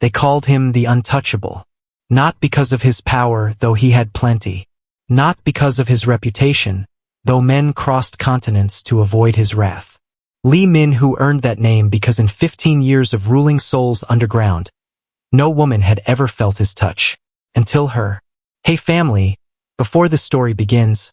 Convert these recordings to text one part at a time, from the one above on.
They called him the Untouchable. Not because of his power, though he had plenty. Not because of his reputation, though men crossed continents to avoid his wrath. Lee Min-ho earned that name because in 15 years of ruling Seoul's underground, no woman had ever felt his touch. Until her. Hey family, before this story begins,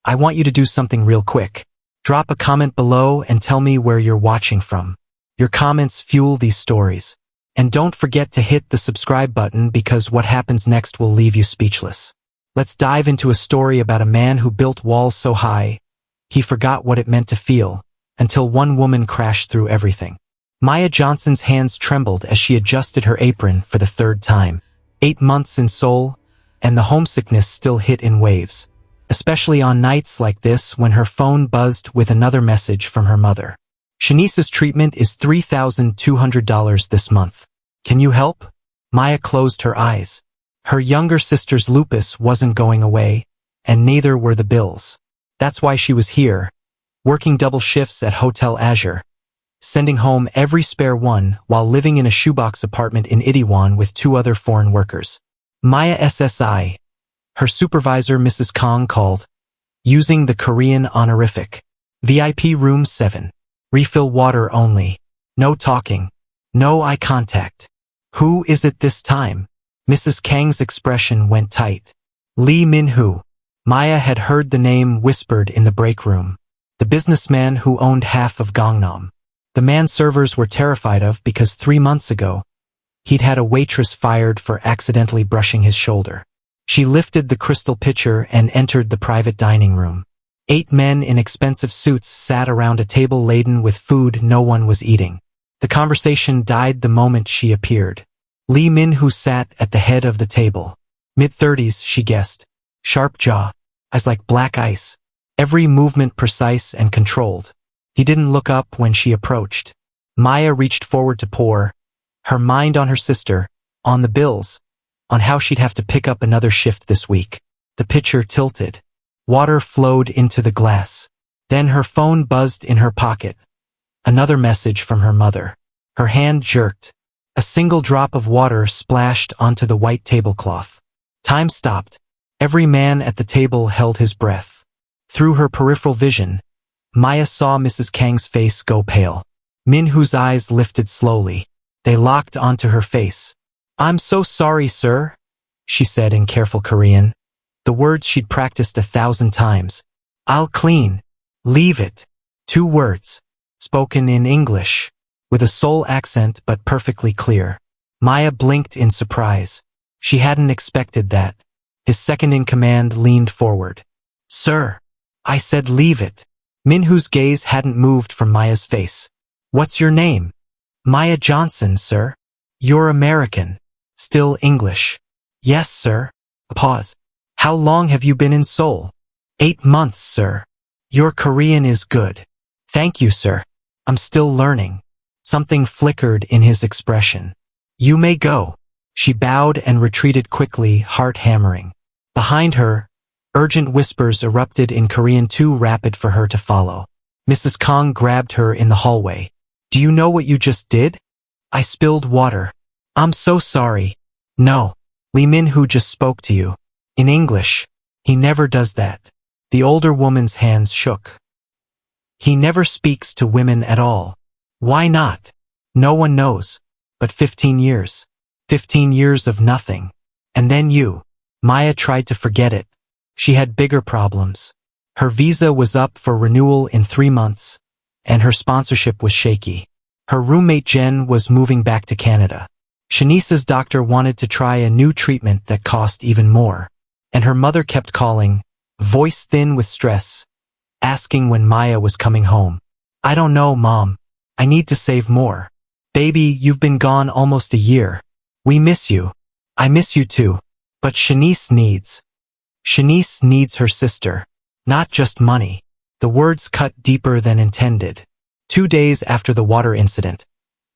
I want you to do something real quick. Drop a comment below and tell me where you're watching from. Your comments fuel these stories. And don't forget to hit the subscribe button because what happens next will leave you speechless. Let's dive into a story about a man who built walls so high, he forgot what it meant to feel, until one woman crashed through everything. Maya Johnson's hands trembled as she adjusted her apron for the third time. 8 months in Seoul, and the homesickness still hit in waves. Especially on nights like this when her phone buzzed with another message from her mother. Shanice's treatment is $3,200 this month. Can you help? Maya closed her eyes. Her younger sister's lupus wasn't going away, and neither were the bills. That's why she was here, working double shifts at Hotel Azure, sending home every spare one while living in a shoebox apartment in Itaewon with 2 other foreign workers. Maya SSI. Her supervisor Mrs. Kong called, using the Korean honorific. VIP room 7. Refill water only. No talking. No eye contact. Who is it this time? Mrs. Kang's expression went tight. Lee Min-ho. Maya had heard the name whispered in the break room. The businessman who owned half of Gangnam. The man servers were terrified of because 3 months ago, he'd had a waitress fired for accidentally brushing his shoulder. She lifted the crystal pitcher and entered the private dining room. 8 men in expensive suits sat around a table laden with food no one was eating. The conversation died the moment she appeared. Lee Min-ho sat at the head of the table. Mid-30s, she guessed. Sharp jaw. Eyes like black ice. Every movement precise and controlled. He didn't look up when she approached. Maya reached forward to pour, her mind on her sister, on the bills, on how she'd have to pick up another shift this week. The pitcher tilted. Water flowed into the glass. Then her phone buzzed in her pocket. Another message from her mother. Her hand jerked. A single drop of water splashed onto the white tablecloth. Time stopped. Every man at the table held his breath. Through her peripheral vision, Maya saw Mrs. Kang's face go pale. Min-ho's eyes lifted slowly. They locked onto her face. "I'm so sorry, sir," she said in careful Korean, the words she'd practiced 1,000 times. "I'll clean. Leave it." 2 words, spoken in English, with a Seoul accent but perfectly clear. Maya blinked in surprise. She hadn't expected that. His second-in-command leaned forward. "Sir, I said leave it." Min-ho's gaze hadn't moved from Maya's face. "What's your name?" "Maya Johnson, sir." "You're American." Still English. "Yes, sir." A pause. "How long have you been in Seoul?" 8 months, sir." "Your Korean is good." "Thank you, sir. I'm still learning." Something flickered in his expression. "You may go." She bowed and retreated quickly, heart hammering. Behind her, urgent whispers erupted in Korean too rapid for her to follow. Mrs. Kong grabbed her in the hallway. "Do you know what you just did?" "I spilled water." "I'm so sorry." "No. Lee Min-ho just spoke to you. In English. He never does that." The older woman's hands shook. "He never speaks to women at all." "Why not?" "No one knows. But 15 years. 15 years of nothing. And then you." Maya tried to forget it. She had bigger problems. Her visa was up for renewal in 3 months, and her sponsorship was shaky. Her roommate Jen was moving back to Canada. Shanice's doctor wanted to try a new treatment that cost even more. And her mother kept calling, voice thin with stress, asking when Maya was coming home. "I don't know, Mom. I need to save more." "Baby, you've been gone almost a year. We miss you." "I miss you too. But Shanice needs her sister. Not just money." The words cut deeper than intended. 2 days after the water incident,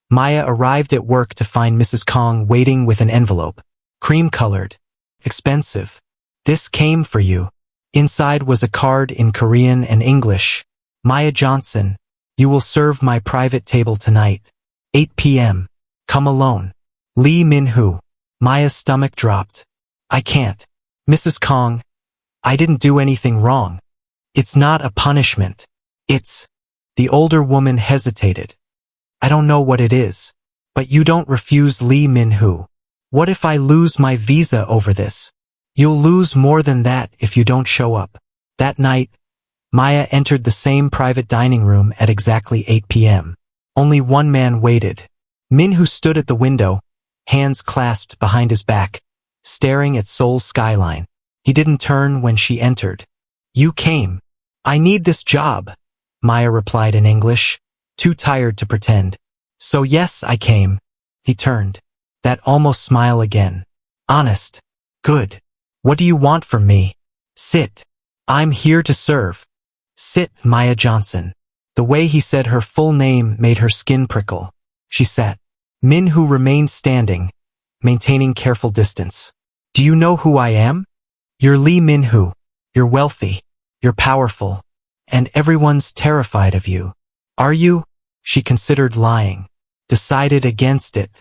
Maya arrived at work to find Mrs. Kong waiting with an envelope. Cream-colored. Expensive. "This came for you." Inside was a card in Korean and English. "Maya Johnson, you will serve my private table tonight. 8 p.m. Come alone." Lee Min-hoo. Maya's stomach dropped. I can't. Mrs. Kong, I didn't do anything wrong. It's not a punishment. It's... The older woman hesitated. I don't know what it is. But you don't refuse Lee Min-hoo. What if I lose my visa over this? You'll lose more than that if you don't show up. That night, Maya entered the same private dining room at exactly 8 p.m. Only one man waited. Min-hoo stood at the window, hands clasped behind his back, staring at Seoul's skyline. He didn't turn when she entered. You came. I need this job, Maya replied in English, too tired to pretend. So yes, I came. He turned. That almost smile again. Honest. Good. What do you want from me? Sit. I'm here to serve. Sit, Maya Johnson. The way he said her full name made her skin prickle. She sat. Min-hoo remained standing, maintaining careful distance. Do you know who I am? You're Lee Min-hoo. You're wealthy. You're powerful. And everyone's terrified of you. Are you? She considered lying. Decided against it.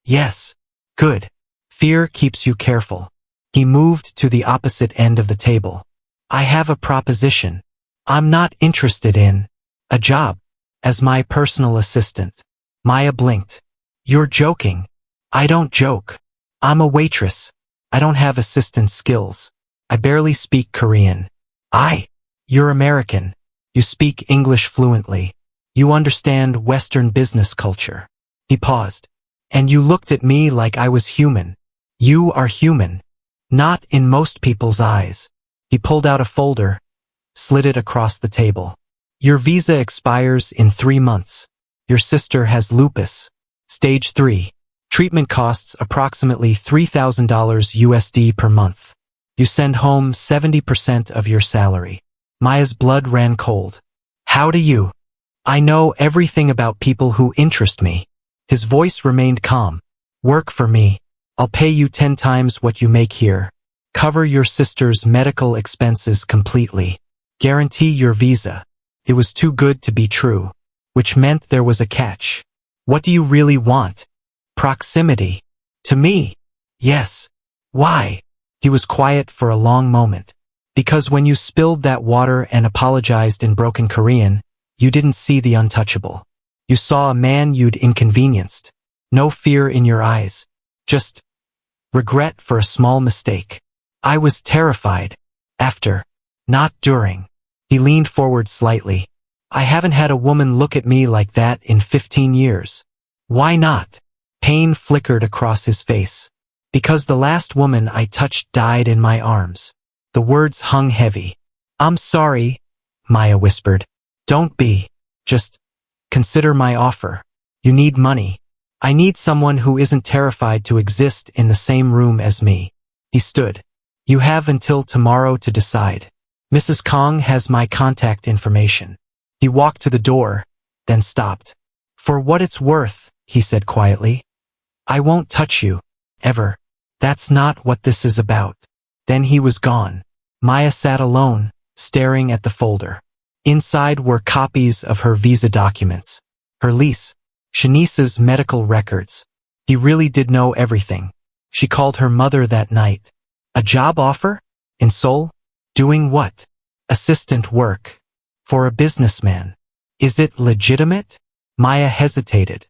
Yes. Good. Fear keeps you careful. He moved to the opposite end of the table. I have a proposition. I'm not interested in a job as my personal assistant. Maya blinked. You're joking. I don't joke. I'm a waitress. I don't have assistant skills. I barely speak Korean. You're American. You speak English fluently. You understand Western business culture. He paused. And you looked at me like I was human. You are human. Not in most people's eyes. He pulled out a folder, slid it across the table. Your visa expires in 3 months. Your sister has lupus. Stage 3. Treatment costs approximately $3,000 USD per month. You send home 70% of your salary. Maya's blood ran cold. How do you? I know everything about people who interest me. His voice remained calm. Work for me. I'll pay you 10 times what you make here. Cover your sister's medical expenses completely. Guarantee your visa. It was too good to be true, which meant there was a catch. What do you really want? Proximity. To me? Yes. Why? He was quiet for a long moment. Because when you spilled that water and apologized in broken Korean, you didn't see the untouchable. You saw a man you'd inconvenienced. No fear in your eyes. Just regret for a small mistake. I was terrified. After. Not during. He leaned forward slightly. I haven't had a woman look at me like that in 15 years. Why not? Pain flickered across his face. Because the last woman I touched died in my arms. The words hung heavy. I'm sorry, Maya whispered. Don't be. Just consider my offer. You need money. I need someone who isn't terrified to exist in the same room as me. He stood. You have until tomorrow to decide. Mrs. Kong has my contact information. He walked to the door, then stopped. For what it's worth, he said quietly. I won't touch you. Ever. That's not what this is about. Then he was gone. Maya sat alone, staring at the folder. Inside were copies of her visa documents, her lease, Shanice's medical records. He really did know everything. She called her mother that night. A job offer? In Seoul? Doing what? Assistant work. For a businessman. Is it legitimate? Maya hesitated.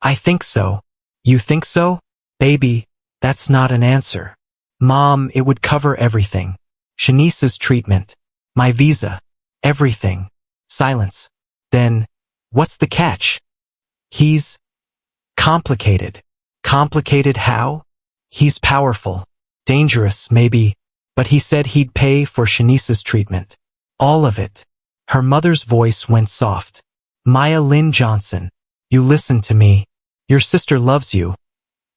I think so. You think so? Baby, that's not an answer. Mom, it would cover everything. Shanice's treatment. My visa. Everything. Silence. Then, what's the catch? He's complicated. Complicated how? He's powerful. Dangerous, maybe, but he said he'd pay for Shanice's treatment. All of it. Her mother's voice went soft. Maya Lynn Johnson, you listen to me. Your sister loves you,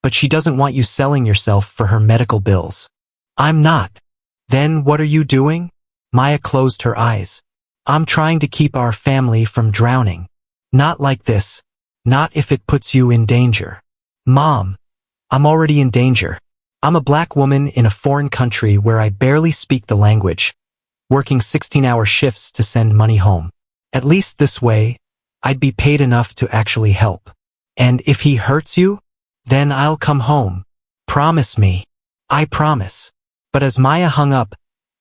but she doesn't want you selling yourself for her medical bills. I'm not. Then what are you doing? Maya closed her eyes. I'm trying to keep our family from drowning. Not like this. Not if it puts you in danger. Mom, I'm already in danger. I'm a black woman in a foreign country where I barely speak the language, working 16-hour shifts to send money home. At least this way, I'd be paid enough to actually help. And if he hurts you, Then I'll come home. Promise me. I promise. But as Maya hung up,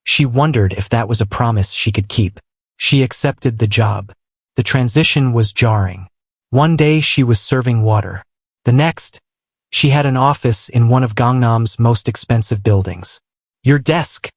she wondered if that was a promise she could keep. She accepted the job. The transition was jarring. One day she was serving water. The next, she had an office in one of Gangnam's most expensive buildings. Your desk,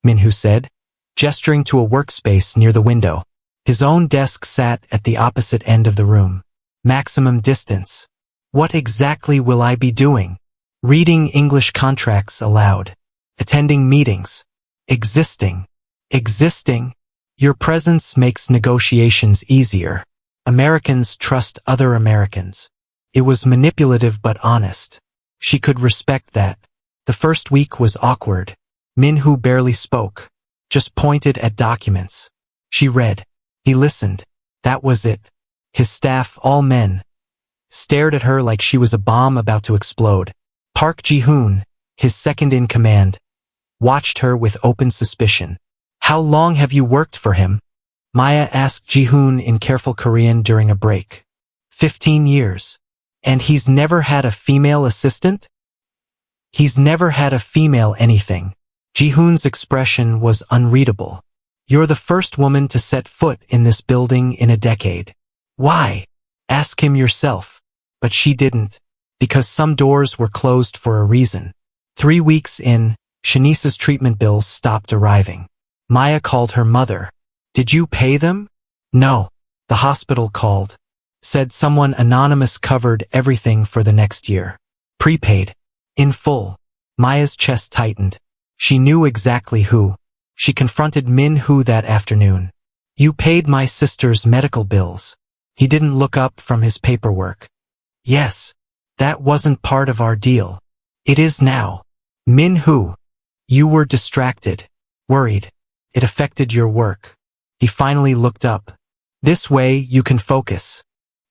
Minhu said, gesturing to a workspace near the window. His own desk sat at the opposite end of the room. Maximum distance. What exactly will I be doing? Reading English contracts aloud. Attending meetings. Existing. Existing. Your presence makes negotiations easier. Americans trust other Americans. It was manipulative but honest. She could respect that. The first week was awkward. Minhu barely spoke, just pointed at documents. She read. He listened. That was it. His staff, all men, stared at her like she was a bomb about to explode. Park Ji-hoon, his second in command, watched her with open suspicion. How long have you worked for him? Maya asked Ji-hoon in careful Korean during a break. 15 years. And he's never had a female assistant? He's never had a female anything. Ji-hoon's expression was unreadable. You're the first woman to set foot in this building in a decade. Why? Ask him yourself. But she didn't, because some doors were closed for a reason. 3 weeks in, Shanice's treatment bills stopped arriving. Maya called her mother. Did you pay them? No. The hospital called. Said someone anonymous covered everything for the next year. Prepaid. In full. Maya's chest tightened. She knew exactly who. She confronted Minhu that afternoon. You paid my sister's medical bills. He didn't look up from his paperwork. Yes. That wasn't part of our deal. It is now. Minhu. You were distracted. Worried. It affected your work. He finally looked up. This way you can focus.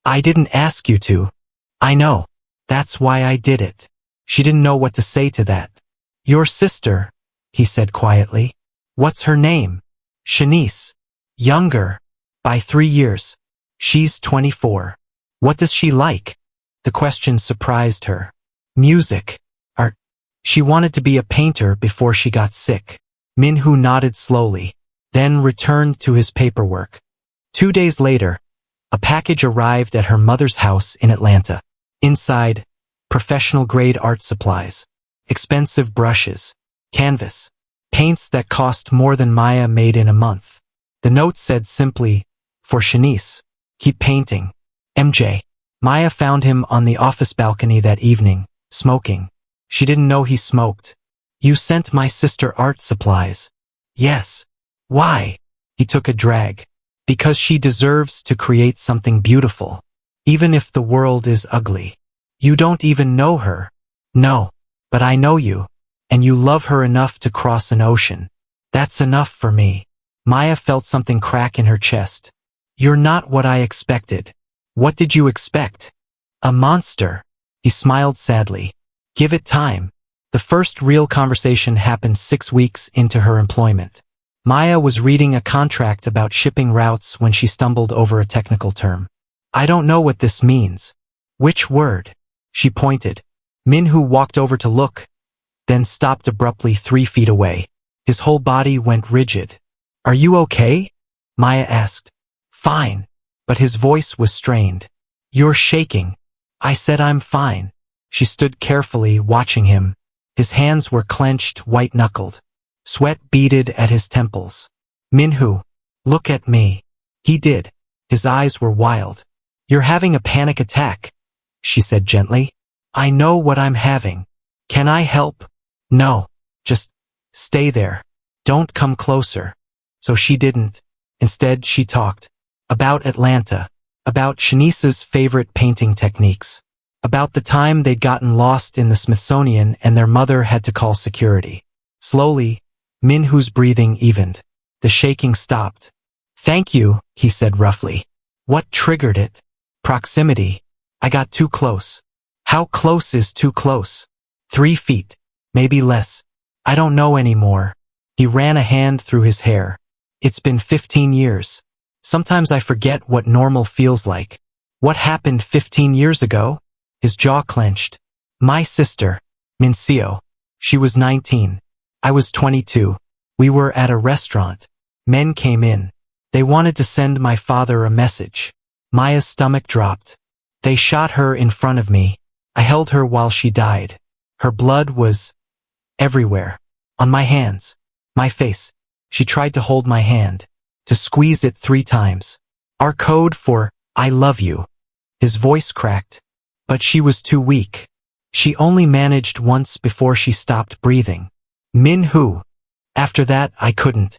I didn't ask you to. I know. That's why I did it. She didn't know what to say to that. Your sister, he said quietly. What's her name? Shanice. Younger. By 3 years. She's 24. What does she like? The question surprised her. Music. Art. She wanted to be a painter before she got sick. Minhu nodded slowly, then returned to his paperwork. 2 days later, a package arrived at her mother's house in Atlanta. Inside, professional-grade art supplies, expensive brushes, canvas, paints that cost more than Maya made in a month. The note said simply, for Shanice, keep painting. MJ. Maya found him on the office balcony that evening, smoking. She didn't know he smoked. You sent my sister art supplies. Yes. Why? He took a drag. Because she deserves to create something beautiful, even if the world is ugly. You don't even know her. No, but I know you, and you love her enough to cross an ocean. That's enough for me. Maya felt something crack in her chest. You're not what I expected. What did you expect? A monster. He smiled sadly. Give it time. The first real conversation happened 6 weeks into her employment. Maya was reading a contract about shipping routes when she stumbled over a technical term. I don't know what this means. Which word? She pointed. Minhu walked over to look, then stopped abruptly 3 feet away. His whole body went rigid. Are you okay? Maya asked. Fine. But his voice was strained. You're shaking. I said I'm fine. She stood carefully, watching him. His hands were clenched, white-knuckled. Sweat beaded at his temples. Minhu, look at me. He did. His eyes were wild. You're having a panic attack, she said gently. I know what I'm having. Can I help? No. Just stay there. Don't come closer. So she didn't. Instead, she talked. About Atlanta. About Shanice's favorite painting techniques. About the time they'd gotten lost in the Smithsonian and their mother had to call security. Slowly, Minhu's breathing evened. The shaking stopped. Thank you, he said roughly. What triggered it? Proximity. I got too close. How close is too close? 3 feet. Maybe less. I don't know anymore. He ran a hand through his hair. It's been 15 years. Sometimes I forget what normal feels like. What happened 15 years ago? His jaw clenched. My sister, Minseo. She was 19. I was 22. We were at a restaurant. Men came in. They wanted to send my father a message. Maya's stomach dropped. They shot her in front of me. I held her while she died. Her blood was everywhere. On my hands. My face. She tried to hold my hand. To squeeze it 3 times. Our code for, I love you. His voice cracked. But she was too weak. She only managed once before she stopped breathing. Min-hoo. After that, I couldn't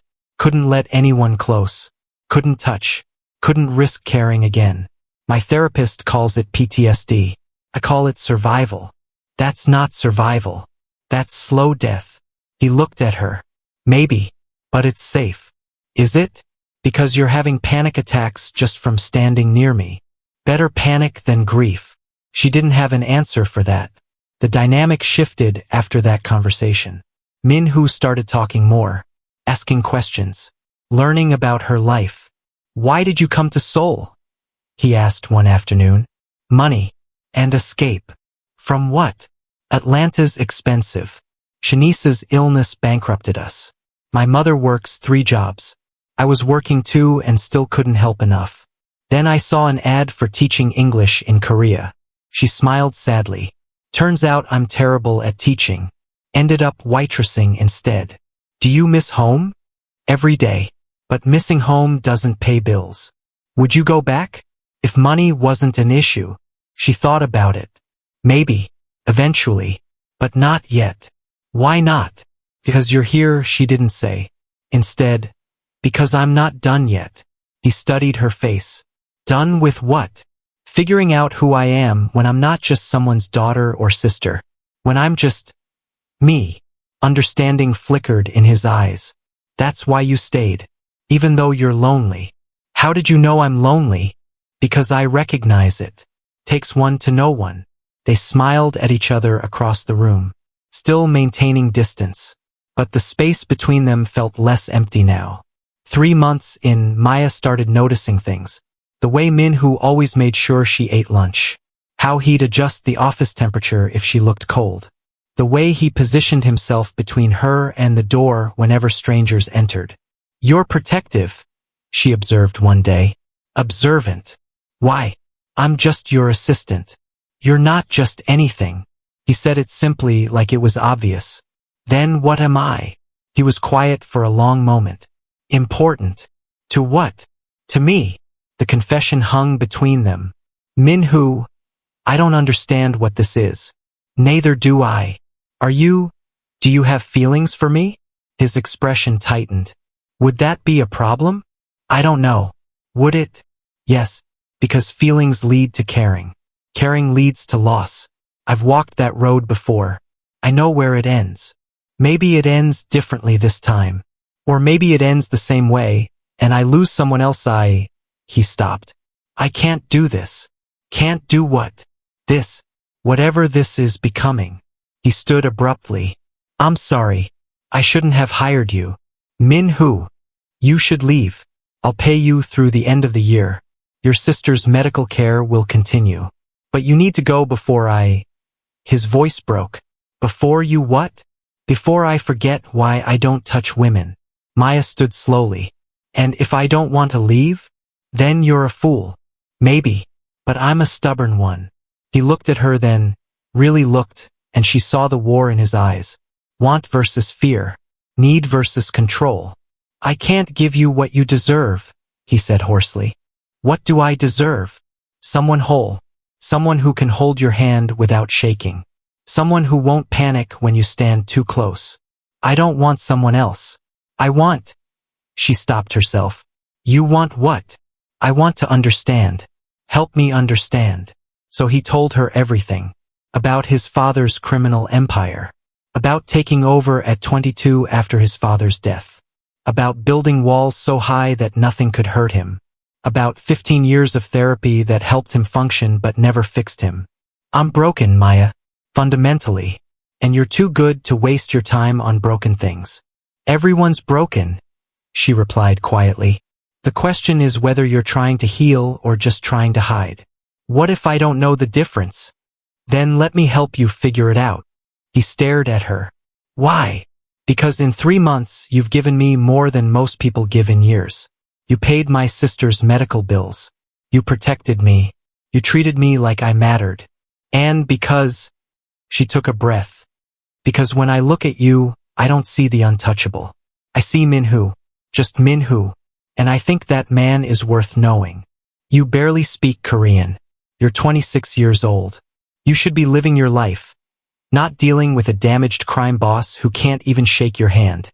let anyone close. Couldn't touch. Couldn't risk caring again. My therapist calls it PTSD. I call it survival. That's not survival. That's slow death. He looked at her. Maybe. But it's safe. Is it? Because you're having panic attacks just from standing near me. Better panic than grief. She didn't have an answer for that. The dynamic shifted after that conversation. Min-hoo started talking more. Asking questions. Learning about her life. Why did you come to Seoul? He asked one afternoon. Money. And escape. From what? Atlanta's expensive. Shanice's illness bankrupted us. My mother works 3 jobs. I was working too and still couldn't help enough. Then I saw an ad for teaching English in Korea. She smiled sadly. Turns out I'm terrible at teaching. Ended up waitressing instead. Do you miss home? Every day. But missing home doesn't pay bills. Would you go back? If money wasn't an issue. She thought about it. Maybe. Eventually. But not yet. Why not? Because you're here, she didn't say. Instead, because I'm not done yet. He studied her face. Done with what? Figuring out who I am when I'm not just someone's daughter or sister. When I'm just me. Understanding flickered in his eyes. That's why you stayed. Even though you're lonely. How did you know I'm lonely? Because I recognize it. Takes one to know one. They smiled at each other across the room. Still maintaining distance. But the space between them felt less empty now. 3 months in, Maya started noticing things. The way Min-hoo always made sure she ate lunch. How he'd adjust the office temperature if she looked cold. The way he positioned himself between her and the door whenever strangers entered. You're protective, she observed one day. Observant. Why? I'm just your assistant. You're not just anything. He said it simply like it was obvious. Then what am I? He was quiet for a long moment. Important. To what? To me. The confession hung between them. Min-hoo, I don't understand what this is. Neither do I. Do you have feelings for me? His expression tightened. Would that be a problem? I don't know. Would it? Yes, because feelings lead to caring. Caring leads to loss. I've walked that road before. I know where it ends. Maybe it ends differently this time. Or maybe it ends the same way, and I lose someone else. He stopped. I can't do this. Can't do what? This. Whatever this is becoming. He stood abruptly. I'm sorry. I shouldn't have hired you. Min-hoo. You should leave. I'll pay you through the end of the year. Your sister's medical care will continue. But you need to go before His voice broke. Before you what? Before I forget why I don't touch women. Maya stood slowly. And if I don't want to leave? Then you're a fool. Maybe. But I'm a stubborn one. He looked at her then, really looked, and she saw the war in his eyes. Want versus fear. Need versus control. I can't give you what you deserve, he said hoarsely. What do I deserve? Someone whole. Someone who can hold your hand without shaking. Someone who won't panic when you stand too close. I don't want someone else. I want. She stopped herself. You want what? I want to understand. Help me understand. So he told her everything. About his father's criminal empire. About taking over at 22 after his father's death. About building walls so high that nothing could hurt him. About 15 years of therapy that helped him function but never fixed him. I'm broken, Maya. Fundamentally. And you're too good to waste your time on broken things. Everyone's broken, she replied quietly. The question is whether you're trying to heal or just trying to hide. What if I don't know the difference? Then let me help you figure it out. He stared at her. Why? Because in 3 months you've given me more than most people give in years. You paid my sister's medical bills. You protected me. You treated me like I mattered. And because... She took a breath. Because when I look at you, I don't see the untouchable. I see Minhu. Just Minhu. And I think that man is worth knowing. You barely speak Korean. You're 26 years old. You should be living your life. Not dealing with a damaged crime boss who can't even shake your hand.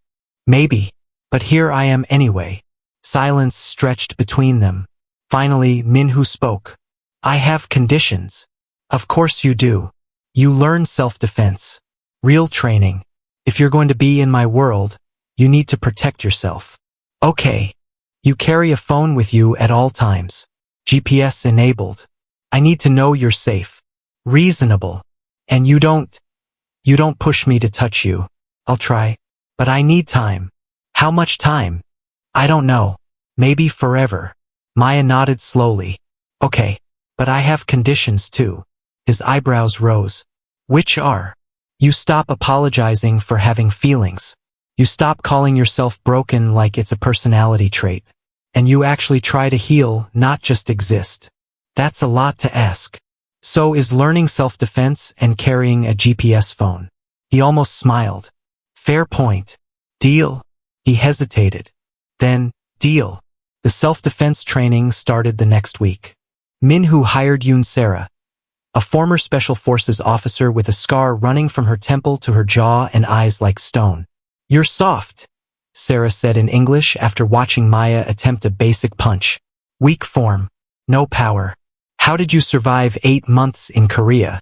Maybe. But here I am anyway. Silence stretched between them. Finally, Minhu spoke. I have conditions. Of course you do. You learn self-defense. Real training. If you're going to be in my world, you need to protect yourself. Okay. You carry a phone with you at all times. GPS enabled. I need to know you're safe. Reasonable. And you don't push me to touch you. I'll try. But I need time. How much time? I don't know. Maybe forever. Maya nodded slowly. Okay. But I have conditions too. His eyebrows rose. Which are? You stop apologizing for having feelings. You stop calling yourself broken like it's a personality trait. And you actually try to heal, not just exist. That's a lot to ask. So is learning self-defense and carrying a GPS phone. He almost smiled. Fair point. Deal? He hesitated. Then, deal. The self-defense training started the next week. Minhu hired Yoon Sarah, a former Special Forces officer with a scar running from her temple to her jaw and eyes like stone. You're soft, Sarah said in English after watching Maya attempt a basic punch. Weak form. No power. How did you survive 8 months in Korea?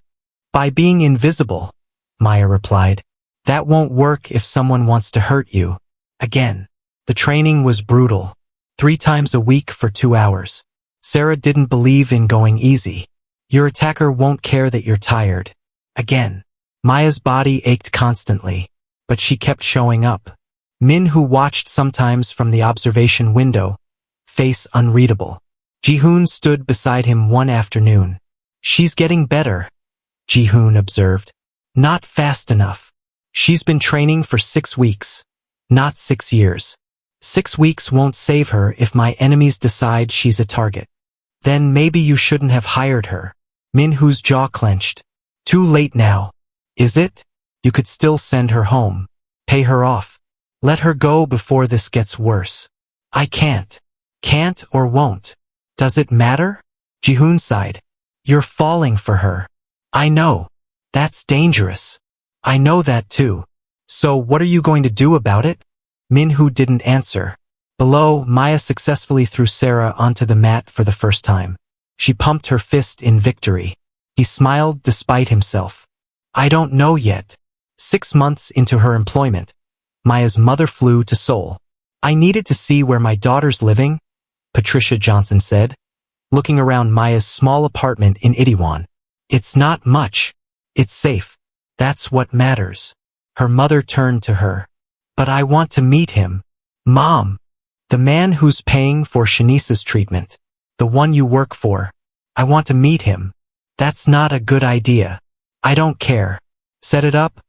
By being invisible, Maya replied. That won't work if someone wants to hurt you. Again. The training was brutal. 3 times a week for 2 hours. Sarah didn't believe in going easy. Your attacker won't care that you're tired. Again. Maya's body ached constantly, but she kept showing up. Minhu watched sometimes from the observation window, face unreadable. Jihoon stood beside him one afternoon. She's getting better, Jihoon observed. Not fast enough. She's been training for 6 weeks, not 6 years. 6 weeks won't save her if my enemies decide she's a target. Then maybe you shouldn't have hired her. Minhu's jaw clenched. Too late now. Is it? You could still send her home. Pay her off. Let her go before this gets worse. I can't. Can't or won't. Does it matter? Jihoon sighed. You're falling for her. I know. That's dangerous. I know that too. So what are you going to do about it? Minhu didn't answer. Below, Maya successfully threw Sarah onto the mat for the first time. She pumped her fist in victory. He smiled despite himself. I don't know yet. 6 months into her employment, Maya's mother flew to Seoul. I needed to see where my daughter's living, Patricia Johnson said, looking around Maya's small apartment in Itaewon. It's not much. It's safe. That's what matters. Her mother turned to her. But I want to meet him. Mom. The man who's paying for Shanice's treatment. The one you work for. I want to meet him. That's not a good idea. I don't care. Set it up,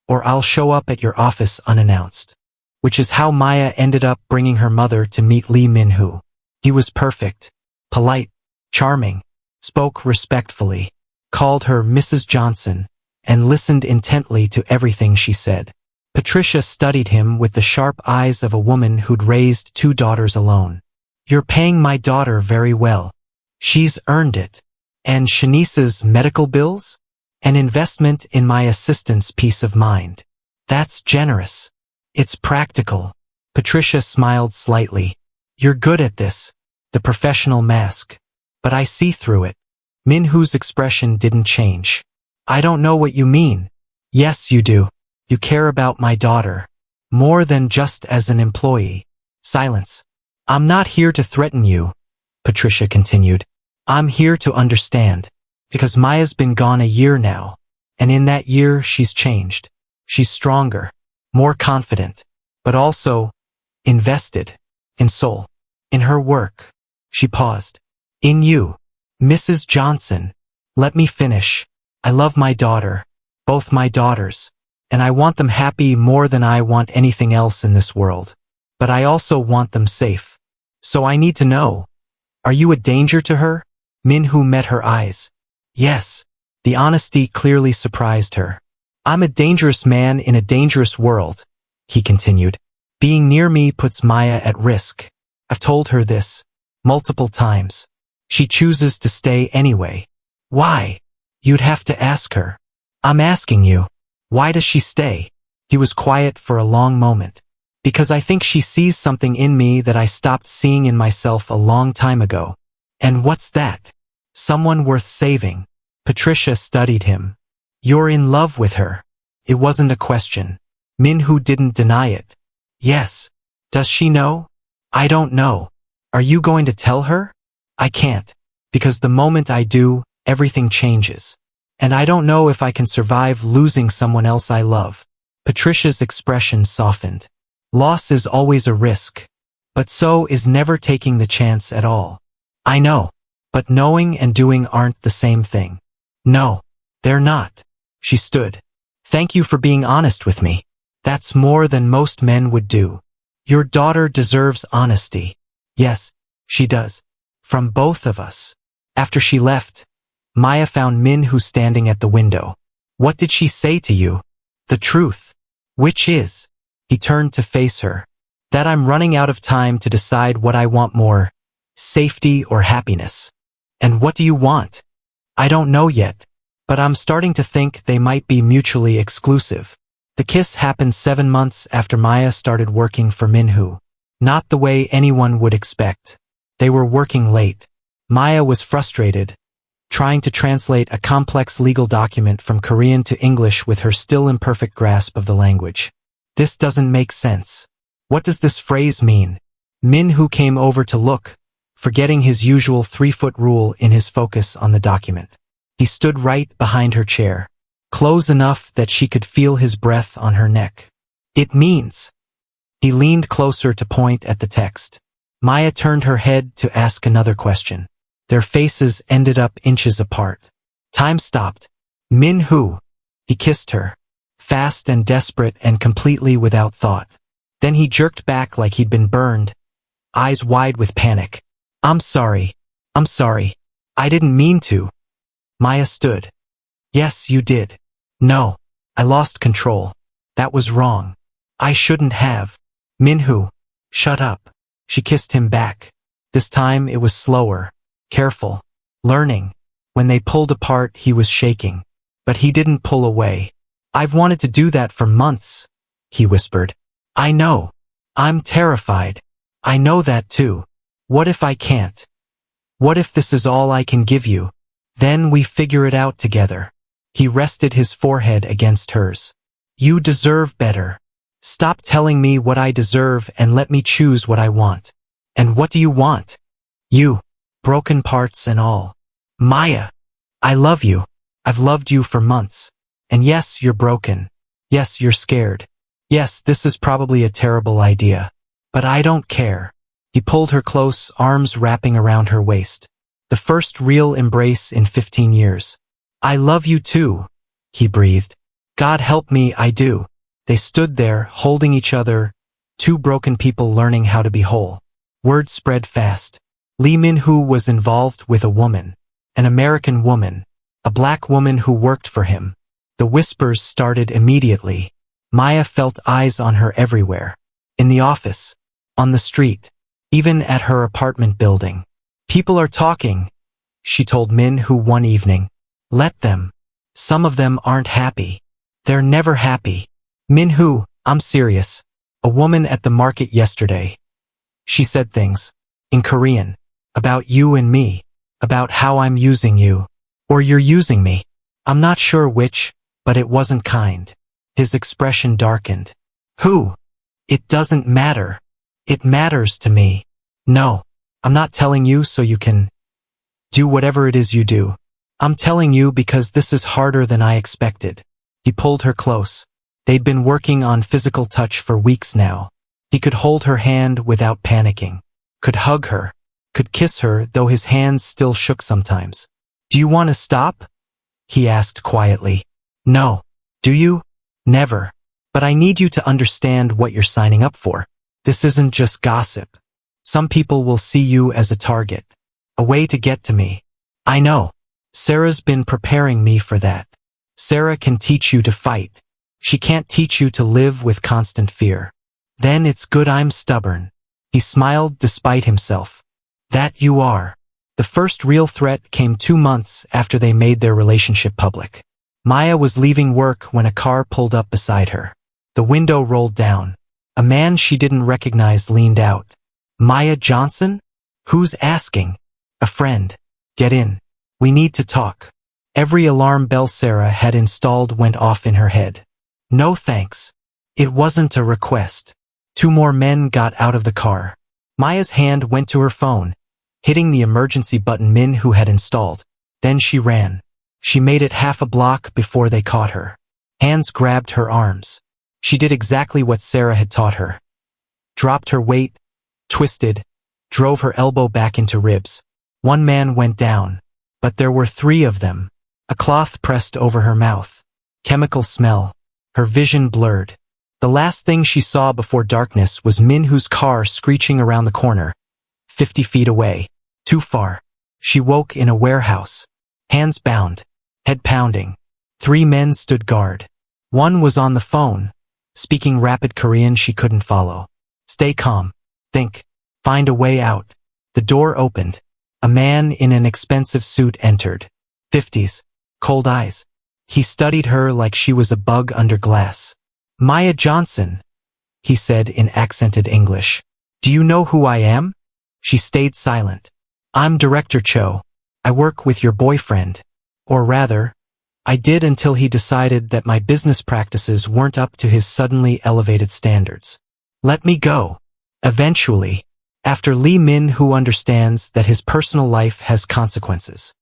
or I'll show up at your office unannounced. Which is how Maya ended up bringing her mother to meet Lee Minhu. He was perfect, polite, charming, spoke respectfully, called her Mrs. Johnson, and listened intently to everything she said. Patricia studied him with the sharp eyes of a woman who'd raised 2 daughters alone. You're paying my daughter very well. She's earned it. And Shanice's medical bills? An investment in my assistant's peace of mind. That's generous. It's practical. Patricia smiled slightly. You're good at this. The professional mask. But I see through it. Minhu's expression didn't change. I don't know what you mean. Yes, you do. You care about my daughter. More than just as an employee. Silence. I'm not here to threaten you, Patricia continued. I'm here to understand. Because Maya's been gone a year now. And in that year, she's changed. She's stronger. More confident. But also, invested. In Seoul. In her work. She paused. In you. Mrs. Johnson. Let me finish. I love my daughter, both my daughters, and I want them happy more than I want anything else in this world. But I also want them safe. So I need to know, are you a danger to her? Min-hoo met her eyes. Yes. The honesty clearly surprised her. I'm a dangerous man in a dangerous world, he continued. Being near me puts Maya at risk. I've told her this multiple times. She chooses to stay anyway. Why? You'd have to ask her. I'm asking you. Why does she stay? He was quiet for a long moment. Because I think she sees something in me that I stopped seeing in myself a long time ago. And what's that? Someone worth saving. Patricia studied him. You're in love with her. It wasn't a question. Min-hoo didn't deny it. Yes. Does she know? I don't know. Are you going to tell her? I can't. Because the moment I do, everything changes. And I don't know if I can survive losing someone else I love. Patricia's expression softened. Loss is always a risk. But so is never taking the chance at all. I know. But knowing and doing aren't the same thing. No, they're not. She stood. Thank you for being honest with me. That's more than most men would do. Your daughter deserves honesty. Yes, she does. From both of us. After she left, Maya found Min-hoo standing at the window. What did she say to you? The truth. Which is? He turned to face her. That I'm running out of time to decide what I want more, safety or happiness. And what do you want? I don't know yet, but I'm starting to think they might be mutually exclusive. The kiss happened 7 months after Maya started working for Min-hoo. Not the way anyone would expect. They were working late. Maya was frustrated, trying to translate a complex legal document from Korean to English with her still imperfect grasp of the language. This doesn't make sense. What does this phrase mean? Min-hoo came over to look, forgetting his usual 3-foot rule in his focus on the document. He stood right behind her chair, close enough that she could feel his breath on her neck. It means. He leaned closer to point at the text. Maya turned her head to ask another question. Their faces ended up inches apart. Time stopped. Min-hoo. He kissed her, fast and desperate and completely without thought. Then he jerked back like he'd been burned, eyes wide with panic. I'm sorry. I'm sorry. I didn't mean to. Maya stood. Yes, you did. No. I lost control. That was wrong. I shouldn't have. Min-hoo. Shut up. She kissed him back. This time it was slower, careful, learning. When they pulled apart, he was shaking. But he didn't pull away. I've wanted to do that for months, he whispered. I know. I'm terrified. I know that too. What if I can't? What if this is all I can give you? Then we figure it out together. He rested his forehead against hers. You deserve better. Stop telling me what I deserve and let me choose what I want. And what do you want? You. Broken parts and all. Maya. I love you. I've loved you for months. And yes, you're broken. Yes, you're scared. Yes, this is probably a terrible idea. But I don't care. He pulled her close, arms wrapping around her waist. The first real embrace in 15 years. I love you too, he breathed. God help me, I do. They stood there, holding each other, two broken people learning how to be whole. Word spread fast. Lee Min-hoo was involved with a woman, an American woman, a black woman who worked for him. The whispers started immediately. Maya felt eyes on her everywhere. In the office, on the street, even at her apartment building. People are talking, she told Min-hoo one evening. Let them. Some of them aren't happy. They're never happy. Min-hoo, I'm serious. A woman at the market yesterday. She said things, in Korean, about you and me, about how I'm using you, or you're using me. I'm not sure which, but it wasn't kind. His expression darkened. Who? It doesn't matter. It matters to me. No, I'm not telling you so you can do whatever it is you do. I'm telling you because this is harder than I expected. He pulled her close. They'd been working on physical touch for weeks now. He could hold her hand without panicking, could hug her, could kiss her, though his hands still shook sometimes. Do you want to stop? he asked quietly. No. Do you? Never. But I need you to understand what you're signing up for. This isn't just gossip. Some people will see you as a target. A way to get to me. I know. Sarah's been preparing me for that. Sarah can teach you to fight. She can't teach you to live with constant fear. Then it's good I'm stubborn. He smiled despite himself. That you are. The first real threat came 2 months after they made their relationship public. Maya was leaving work when a car pulled up beside her. The window rolled down. A man she didn't recognize leaned out. Maya Johnson? Who's asking? A friend. Get in. We need to talk. Every alarm bell Sarah had installed went off in her head. No thanks. It wasn't a request. 2 more men got out of the car. Maya's hand went to her phone, hitting the emergency button Min Who had installed. Then she ran. She made it half a block before they caught her. Hands grabbed her arms. She did exactly what Sarah had taught her. Dropped her weight, twisted, drove her elbow back into ribs. 1 man went down, but there were 3 of them. A cloth pressed over her mouth. Chemical smell. Her vision blurred. The last thing she saw before darkness was Min Who's car screeching around the corner, 50 feet away. Too far. She woke in a warehouse. Hands bound. Head pounding. 3 men stood guard. 1 was on the phone, speaking rapid Korean she couldn't follow. Stay calm. Think. Find a way out. The door opened. A man in an expensive suit entered. 50s. Cold eyes. He studied her like she was a bug under glass. Maya Johnson, he said in accented English. Do you know who I am? She stayed silent. I'm Director Cho. I work with your boyfriend. Or rather, I did until he decided that my business practices weren't up to his suddenly elevated standards. Let me go. Eventually, after Lee Min Who understands that his personal life has consequences.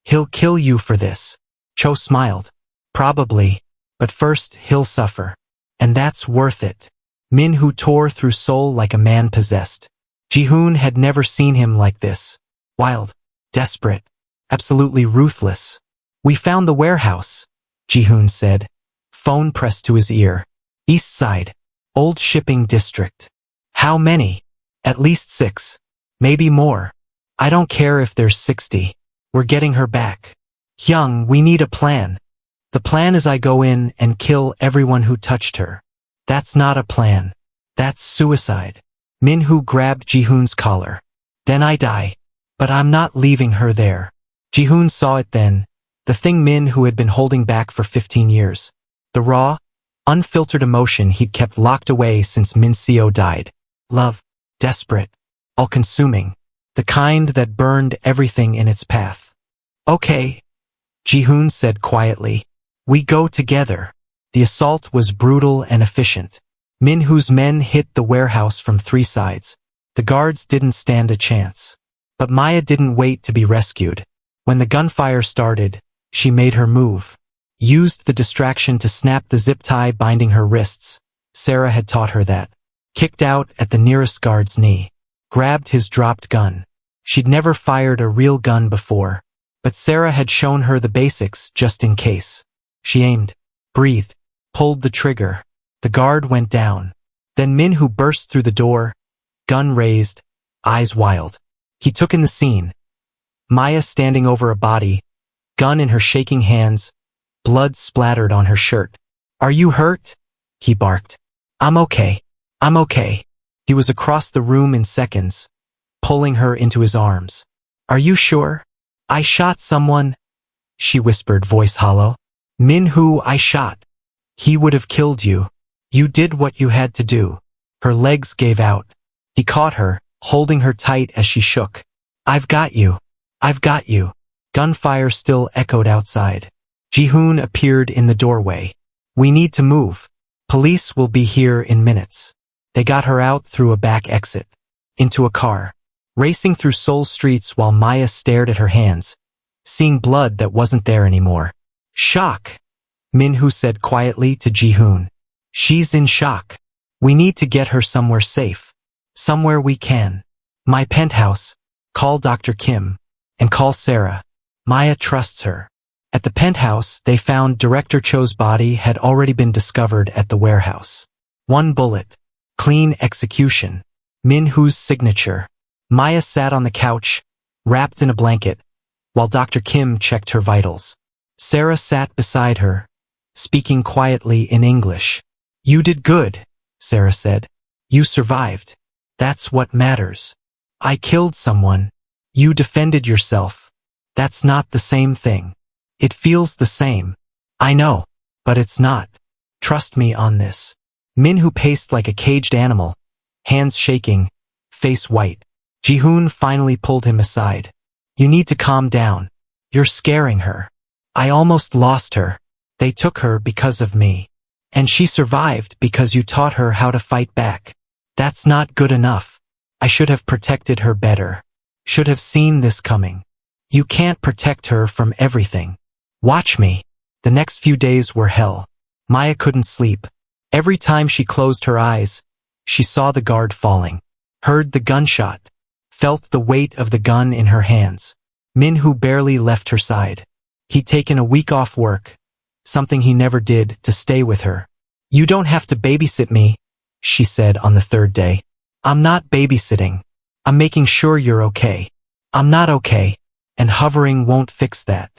He'll kill you for this. Cho smiled. Probably, but first he'll suffer. And that's worth it. Min Who tore through Seoul like a man possessed. Ji-hoon had never seen him like this. Wild, desperate, absolutely ruthless. We found the warehouse, Ji-hoon said. Phone pressed to his ear. East Side. Old shipping district. How many? At least 6. Maybe more. I don't care if there's 60. We're getting her back. Hyung, we need a plan. The plan is I go in and kill everyone who touched her. That's not a plan. That's suicide. Min Who grabbed Ji-hoon's collar. Then I die. But I'm not leaving her there. Ji-hoon saw it then. The thing Min Who had been holding back for 15 years. The raw, unfiltered emotion he'd kept locked away since Min Seo died. Love. Desperate. All-consuming. The kind that burned everything in its path. Okay. Ji-hoon said quietly. We go together. The assault was brutal and efficient. Min Who's men hit the warehouse from 3 sides. The guards didn't stand a chance. But Maya didn't wait to be rescued. When the gunfire started, she made her move. Used the distraction to snap the zip tie binding her wrists. Sarah had taught her that. Kicked out at the nearest guard's knee. Grabbed his dropped gun. She'd never fired a real gun before. But Sarah had shown her the basics just in case. She aimed, breathed, pulled the trigger. The guard went down. Then Min Who burst through the door, gun raised, eyes wild. He took in the scene. Maya standing over a body, gun in her shaking hands, blood splattered on her shirt. Are you hurt? He barked. I'm okay. I'm okay. He was across the room in seconds, pulling her into his arms. Are you sure? I shot someone, she whispered, voice hollow. Min Who I shot. He would have killed you. You did what you had to do. Her legs gave out. He caught her, holding her tight as she shook. I've got you. I've got you. Gunfire still echoed outside. Ji-hoon appeared in the doorway. We need to move. Police will be here in minutes. They got her out through a back exit. Into a car. Racing through Seoul streets while Maya stared at her hands, seeing blood that wasn't there anymore. Shock, Min Who said quietly to Ji-hoon. She's in shock. We need to get her somewhere safe. Somewhere we can. My penthouse. Call Dr. Kim. And call Sarah. Maya trusts her. At the penthouse, they found Director Cho's body had already been discovered at the warehouse. 1 bullet. Clean execution. Min-hoo's signature. Maya sat on the couch, wrapped in a blanket, while Dr. Kim checked her vitals. Sarah sat beside her, speaking quietly in English. "You did good," Sarah said. "You survived. That's what matters. I killed someone. You defended yourself. That's not the same thing. It feels the same. I know, but it's not. Trust me on this." Min-hoo paced like a caged animal, hands shaking, face white. Ji-hoon finally pulled him aside. "You need to calm down. You're scaring her. I almost lost her. They took her because of me. And she survived because you taught her how to fight back. That's not good enough. I should have protected her better. Should have seen this coming. You can't protect her from everything. Watch me." The next few days were hell. Maya couldn't sleep. Every time she closed her eyes, she saw the guard falling, heard the gunshot, felt the weight of the gun in her hands. Min-hoo barely left her side. He'd taken a week off work, something he never did, to stay with her. "You don't have to babysit me," she said on the 3rd day. "I'm not babysitting. I'm making sure you're okay." "I'm not okay, and hovering won't fix that."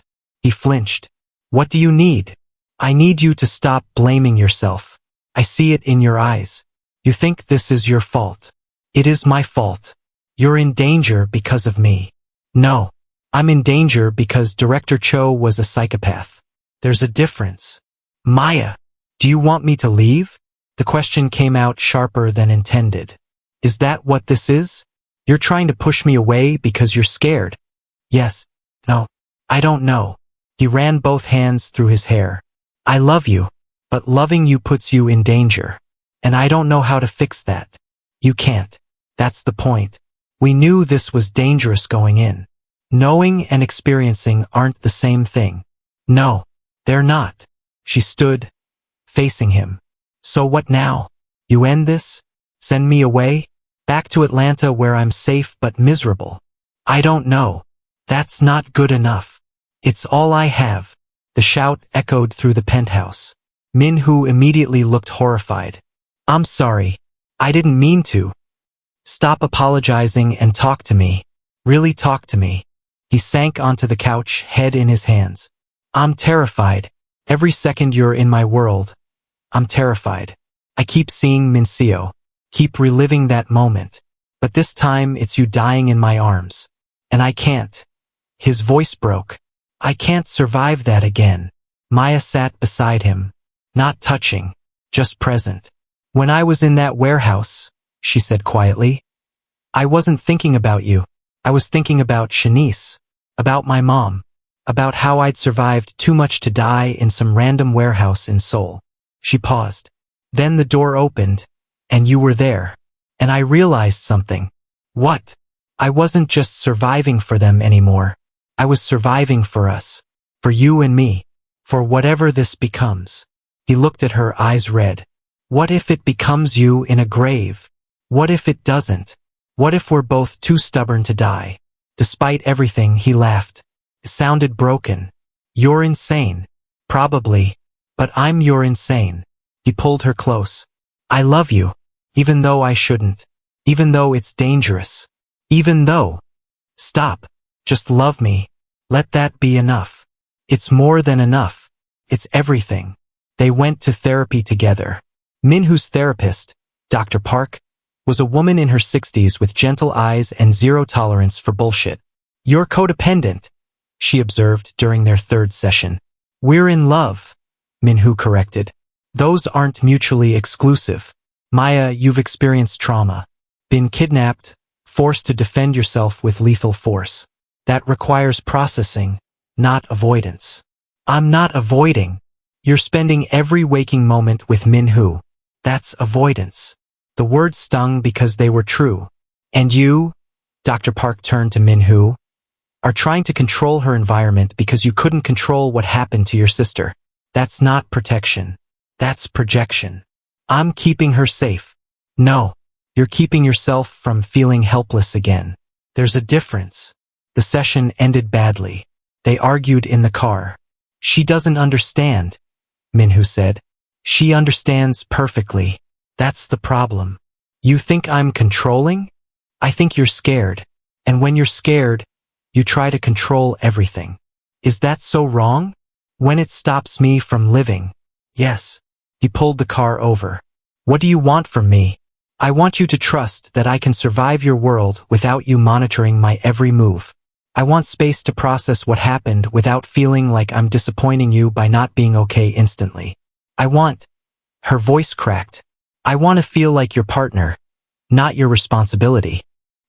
He flinched. "What do you need?" "I need you to stop blaming yourself. I see it in your eyes. You think this is your fault. It is my fault. You're in danger because of me." "No. I'm in danger because Director Cho was a psychopath. There's a difference." "Maya, do you want me to leave?" The question came out sharper than intended. "Is that what this is? You're trying to push me away because you're scared?" "Yes. No. I don't know." He ran both hands through his hair. "I love you, but loving you puts you in danger. And I don't know how to fix that." "You can't. That's the point. We knew this was dangerous going in. Knowing and experiencing aren't the same thing." "No, they're not." She stood, facing him. "So what now? You end this? Send me away? Back to Atlanta where I'm safe but miserable?" "I don't know. That's not good enough. It's all I have." The shout echoed through the penthouse. Min-hoo immediately looked horrified. "I'm sorry. I didn't mean to. Stop apologizing and talk to me. Really talk to me." He sank onto the couch, head in his hands. "I'm terrified. Every second you're in my world. I'm terrified. I keep seeing Min-seo. Keep reliving that moment. But this time it's you dying in my arms. And I can't." His voice broke. "I can't survive that again." Maya sat beside him, not touching, just present. "When I was in that warehouse," she said quietly, "I wasn't thinking about you. I was thinking about Shanice, about my mom, about how I'd survived too much to die in some random warehouse in Seoul." She paused. "Then the door opened, and you were there. And I realized something." "What?" "I wasn't just surviving for them anymore. I was surviving for us. For you and me. For whatever this becomes." He looked at her, eyes red. "What if it becomes you in a grave? What if it doesn't? What if we're both too stubborn to die?" Despite everything, he laughed. It sounded broken. "You're insane. Probably. But I'm your insane." He pulled her close. "I love you. Even though I shouldn't. Even though it's dangerous. Even though." "Stop. Just love me. Let that be enough." "It's more than enough. It's everything." They went to therapy together. Min-hoo's therapist, Dr. Park, was a woman in her 60s with gentle eyes and zero tolerance for bullshit. "You're codependent," she observed during their 3rd session. "We're in love," Min-hoo corrected. "Those aren't mutually exclusive. Maya, you've experienced trauma. Been kidnapped, forced to defend yourself with lethal force. That requires processing, not avoidance." "I'm not avoiding." "You're spending every waking moment with Min-hoo. That's avoidance." The words stung because they were true. "And you," Dr. Park turned to Min-hoo, "are trying to control her environment because you couldn't control what happened to your sister. That's not protection. That's projection. I'm keeping her safe." "No, you're keeping yourself from feeling helpless again. There's a difference." The session ended badly. They argued in the car. She doesn't understand, Minhu said. She understands perfectly. That's the problem. You think I'm controlling? I think you're scared. And when you're scared, you try to control everything. Is that so wrong? When it stops me from living. Yes. He pulled the car over. What do you want from me? I want you to trust that I can survive your world without you monitoring my every move. I want space to process what happened without feeling like I'm disappointing you by not being okay instantly. I want... Her voice cracked. I want to feel like your partner, not your responsibility.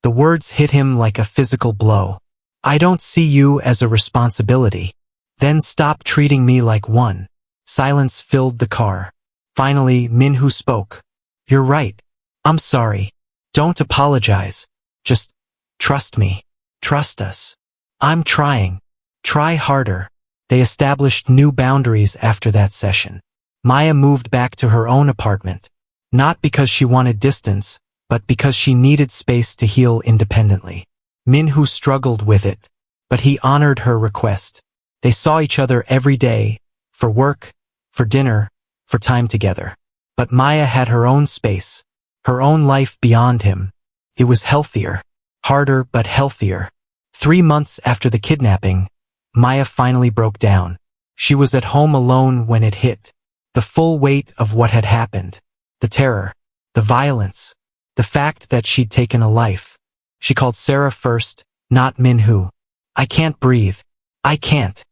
The words hit him like a physical blow. I don't see you as a responsibility. Then stop treating me like one. Silence filled the car. Finally, Minhu spoke. You're right. I'm sorry. Don't apologize. Just trust me. Trust us. I'm trying. Try harder. They established new boundaries after that session. Maya moved back to her own apartment. Not because she wanted distance, but because she needed space to heal independently. Minhu struggled with it, but he honored her request. They saw each other every day, for work, for dinner, for time together. But Maya had her own space, her own life beyond him. It was healthier, harder but healthier. 3 months after the kidnapping, Maya finally broke down. She was at home alone when it hit. The full weight of what had happened. The terror, the violence, the fact that she'd taken a life. She called Sarah first, not Minhu. I can't breathe. I can't.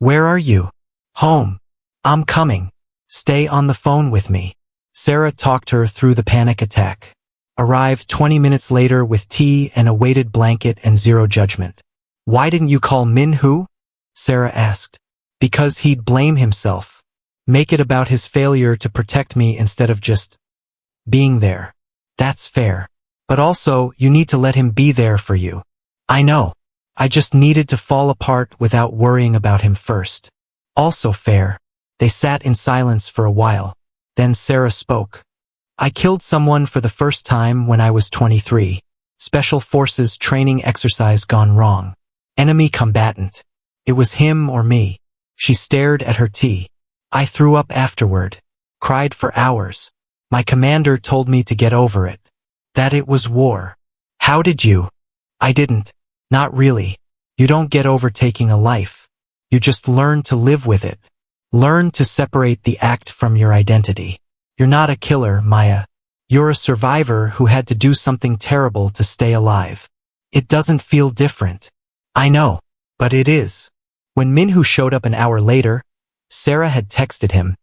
Where are you? Home. I'm coming. Stay on the phone with me. Sarah talked her through the panic attack. Arrived 20 minutes later with tea and a weighted blanket and zero judgment. Why didn't you call Minhu? Sarah asked. Because he'd blame himself. Make it about his failure to protect me instead of just being there. That's fair. But also, you need to let him be there for you. I know. I just needed to fall apart without worrying about him first. Also fair. They sat in silence for a while. Then Sarah spoke. I killed someone for the first time when I was 23. Special Forces training exercise gone wrong. Enemy combatant. It was him or me. She stared at her tea. I threw up afterward. Cried for hours. My commander told me to get over it. That it was war. How did you? I didn't. Not really. You don't get over taking a life. You just learn to live with it. Learn to separate the act from your identity. You're not a killer, Maya. You're a survivor who had to do something terrible to stay alive. It doesn't feel different. I know. But it is. When Minhu showed up an hour later, Sarah had texted him.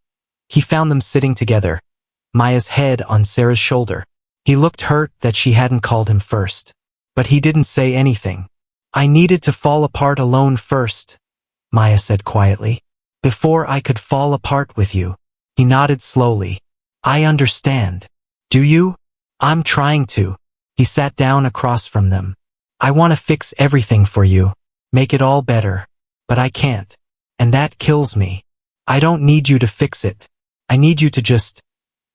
He found them sitting together, Maya's head on Sarah's shoulder. He looked hurt that she hadn't called him first. But he didn't say anything. I needed to fall apart alone first, Maya said quietly. Before I could fall apart with you. He nodded slowly. I understand. Do you? I'm trying to. He sat down across from them. I want to fix everything for you. Make it all better. But I can't. And that kills me. I don't need you to fix it. I need you to just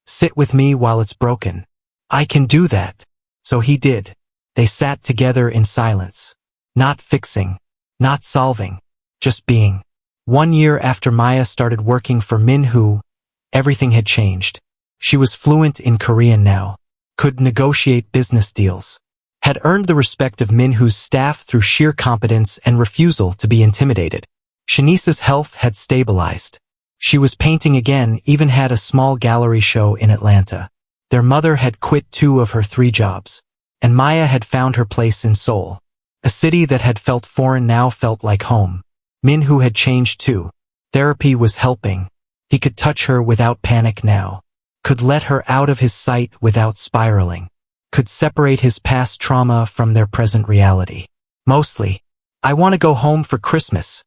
sit with me while it's broken. I can do that. So he did. They sat together in silence. Not fixing. Not solving. Just being. 1 year after Maya started working for Minhu, everything had changed. She was fluent in Korean now. Could negotiate business deals. Had earned the respect of Minhu's staff through sheer competence and refusal to be intimidated. Shanice's health had stabilized. She was painting again, even had a small gallery show in Atlanta. Their mother had quit 2 of her 3 jobs. And Maya had found her place in Seoul. A city that had felt foreign now felt like home. Minhu had changed too. Therapy was helping. He could touch her without panic now. Could let her out of his sight without spiraling. Could separate his past trauma from their present reality. Mostly. I want to go home for Christmas,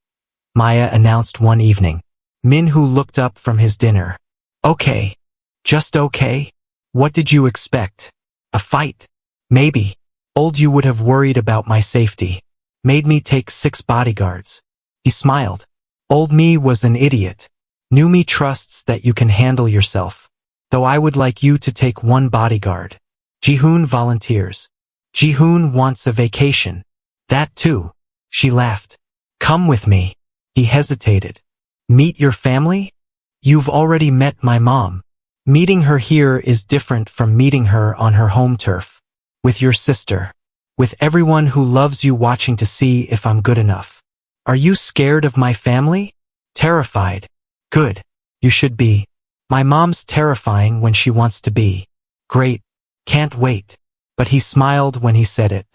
Maya announced one evening. Minhu looked up from his dinner. Okay. Just okay? What did you expect? A fight? Maybe. Old you would have worried about my safety. Made me take 6 bodyguards. He smiled. Old me was an idiot. New me trusts that you can handle yourself. Though I would like you to take 1 bodyguard. Jihoon volunteers. Jihoon wants a vacation. That too. She laughed. Come with me. He hesitated. Meet your family? You've already met my mom. Meeting her here is different from meeting her on her home turf. With your sister. With everyone who loves you watching to see if I'm good enough. Are you scared of my family? Terrified. Good. You should be. My mom's terrifying when she wants to be. Great. Can't wait. But he smiled when he said it.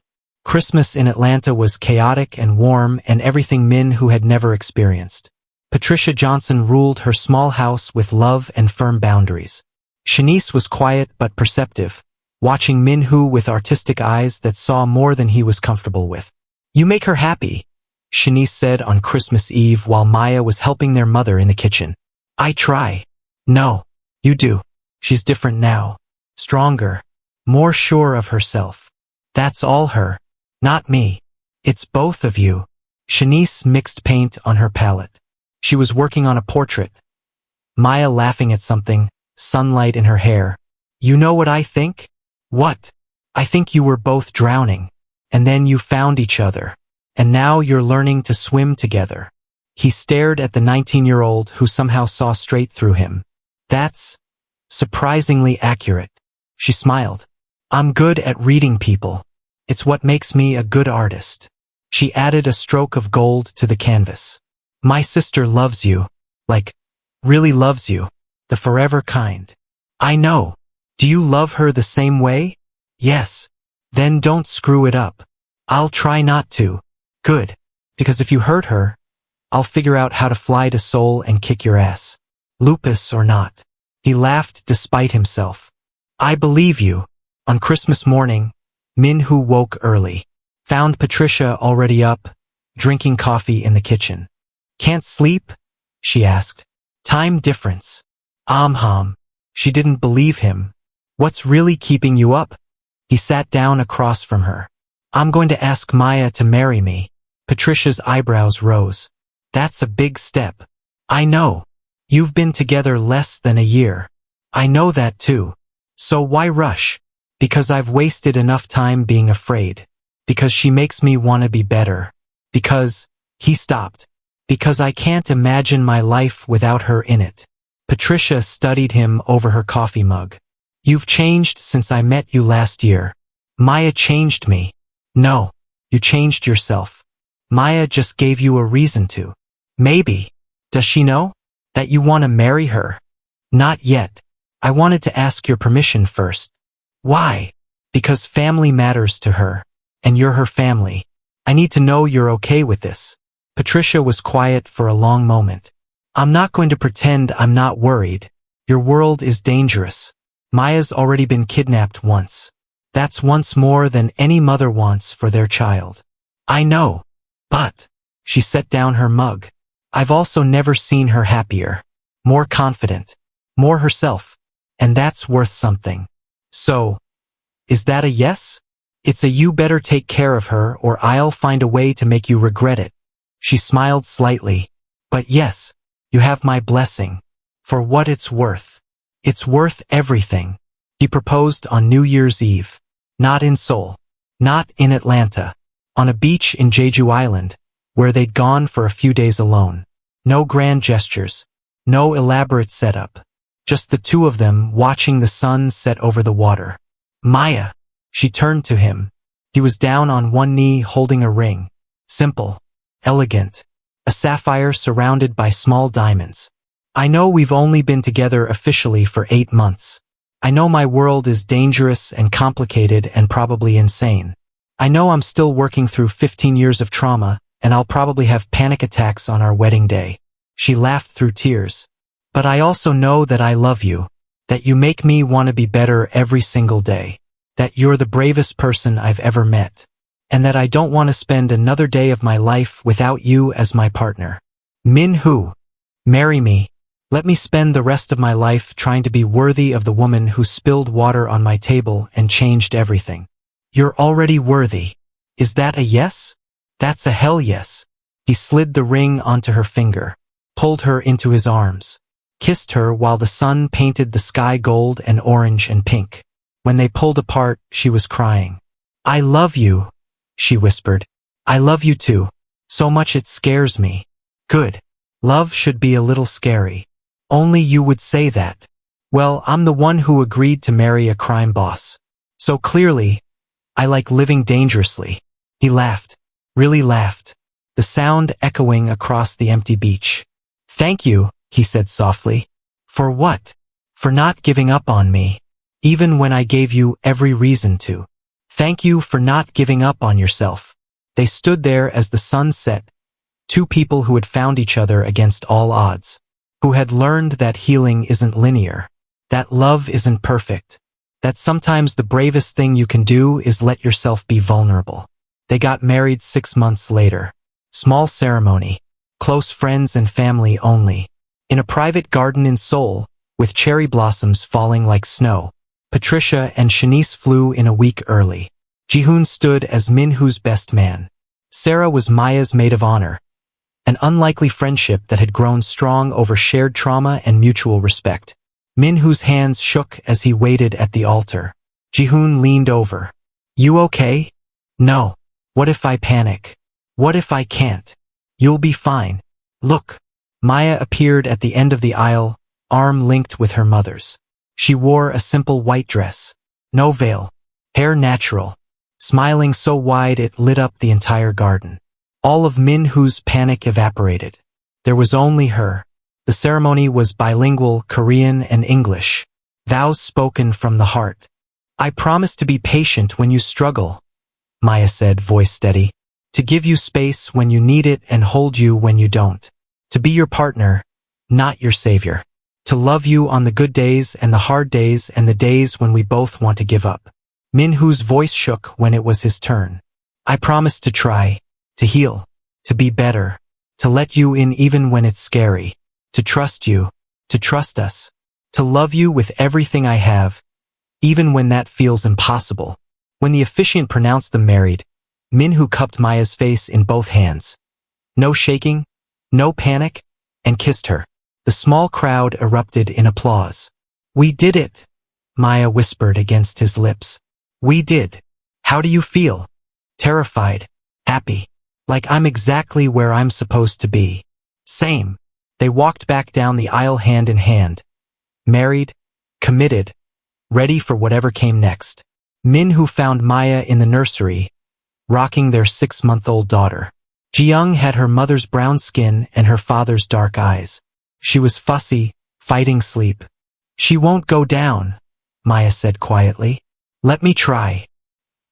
Christmas in Atlanta was chaotic and warm and everything Min-Hoo had never experienced. Patricia Johnson ruled her small house with love and firm boundaries. Shanice was quiet but perceptive, watching Min-Hoo with artistic eyes that saw more than he was comfortable with. You make her happy, Shanice said on Christmas Eve while Maya was helping their mother in the kitchen. I try. No, you do. She's different now. Stronger. More sure of herself. That's all her. Not me. It's both of you. Shanice mixed paint on her palette. She was working on a portrait. Maya laughing at something, sunlight in her hair. You know what I think? What? I think you were both drowning. And then you found each other. And now you're learning to swim together. He stared at the 19-year-old who somehow saw straight through him. That's surprisingly accurate. She smiled. I'm good at reading people. It's what makes me a good artist. She added a stroke of gold to the canvas. My sister loves you. Like, really loves you. The forever kind. I know. Do you love her the same way? Yes. Then don't screw it up. I'll try not to. Good. Because if you hurt her, I'll figure out how to fly to Seoul and kick your ass. Lupus or not. He laughed despite himself. I believe you. On Christmas morning, Min-Hoo woke early. Found Patricia already up, drinking coffee in the kitchen. Can't sleep? She asked. Time difference. She didn't believe him. What's really keeping you up? He sat down across from her. I'm going to ask Maya to marry me. Patricia's eyebrows rose. That's a big step. I know. You've been together less than a year. I know that too. So why rush? Because I've wasted enough time being afraid. Because she makes me want to be better. Because, he stopped. Because I can't imagine my life without her in it. Patricia studied him over her coffee mug. You've changed since I met you last year. Maya changed me. No, you changed yourself. Maya just gave you a reason to. Maybe. Does she know? That you want to marry her? Not yet. I wanted to ask your permission first. Why? Because family matters to her. And you're her family. I need to know you're okay with this. Patricia was quiet for a long moment. I'm not going to pretend I'm not worried. Your world is dangerous. Maya's already been kidnapped once. That's once more than any mother wants for their child. I know. But, she set down her mug. I've also never seen her happier. More confident. More herself. And that's worth something. So, is that a yes? It's a you better take care of her or I'll find a way to make you regret it. She smiled slightly. But yes, you have my blessing. For what it's worth. It's worth everything. He proposed on New Year's Eve. Not in Seoul. Not in Atlanta. On a beach in Jeju Island, where they'd gone for a few days alone. No grand gestures. No elaborate setup. Just the two of them watching the sun set over the water. Maya. She turned to him. He was down on one knee holding a ring. Simple. Elegant. A sapphire surrounded by small diamonds. I know we've only been together officially for 8 months. I know my world is dangerous and complicated and probably insane. I know I'm still working through 15 years of trauma, and I'll probably have panic attacks on our wedding day. She laughed through tears. But I also know that I love you. That you make me want to be better every single day. That you're the bravest person I've ever met. And that I don't want to spend another day of my life without you as my partner. Min-Hoo. Marry me. Let me spend the rest of my life trying to be worthy of the woman who spilled water on my table and changed everything. You're already worthy. Is that a yes? That's a hell yes. He slid the ring onto her finger, pulled her into his arms, kissed her while the sun painted the sky gold and orange and pink. When they pulled apart, she was crying. I love you, she whispered. I love you too. So much it scares me. Good. Love should be a little scary. Only you would say that. Well, I'm the one who agreed to marry a crime boss. So clearly, I like living dangerously. He laughed. Really laughed. The sound echoing across the empty beach. Thank you, he said softly. For what? For not giving up on me. Even when I gave you every reason to. Thank you for not giving up on yourself. They stood there as the sun set, two people who had found each other against all odds, who had learned that healing isn't linear, that love isn't perfect, that sometimes the bravest thing you can do is let yourself be vulnerable. They got married 6 months later. Small ceremony, close friends and family only. In a private garden in Seoul, with cherry blossoms falling like snow. Patricia and Shanice flew in a week early. Jihoon stood as Minhoo's best man. Sarah was Maya's maid of honor. An unlikely friendship that had grown strong over shared trauma and mutual respect. Minhoo's hands shook as he waited at the altar. Jihoon leaned over. You okay? No. What if I panic? What if I can't? You'll be fine. Look. Maya appeared at the end of the aisle, arm linked with her mother's. She wore a simple white dress. No veil. Hair natural. Smiling so wide it lit up the entire garden. All of Minhoo's panic evaporated. There was only her. The ceremony was bilingual, Korean and English. Vows spoken from the heart. I promise to be patient when you struggle, Maya said, voice steady. To give you space when you need it and hold you when you don't. To be your partner, not your savior. To love you on the good days and the hard days and the days when we both want to give up. Minhoo's voice shook when it was his turn. I promise to try, to heal, to be better, to let you in even when it's scary, to trust you, to trust us, to love you with everything I have, even when that feels impossible. When the officiant pronounced them married, Minhoo cupped Maya's face in both hands. No shaking, no panic, and kissed her. The small crowd erupted in applause. We did it, Maya whispered against his lips. We did. How do you feel? Terrified, happy, like I'm exactly where I'm supposed to be. Same. They walked back down the aisle hand in hand. Married, committed, ready for whatever came next. Minhoo found Maya in the nursery, rocking their 6-month-old daughter. Jiyoung had her mother's brown skin and her father's dark eyes. She was fussy, fighting sleep. She won't go down, Maya said quietly. Let me try.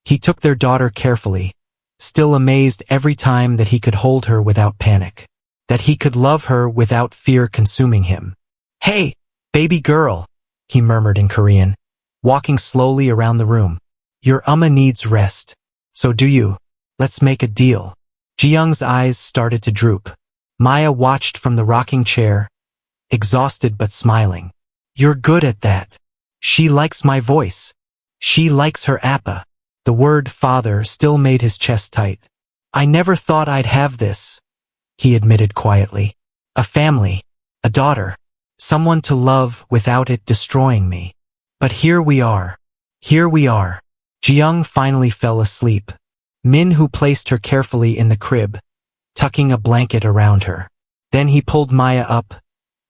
He took their daughter carefully, still amazed every time that he could hold her without panic, that he could love her without fear consuming him. Hey, baby girl, he murmured in Korean, walking slowly around the room. Your needs rest. So do you. Let's make a deal. Jiyoung's eyes started to droop. Maya watched from the rocking chair, exhausted but smiling. You're good at that. She likes my voice. She likes her appa. The word father still made his chest tight. I never thought I'd have this, he admitted quietly. A family, a daughter, someone to love without it destroying me. But here we are. Here we are. Jiyoung finally fell asleep. Minhoo placed her carefully in the crib, tucking a blanket around her. Then he pulled Maya up,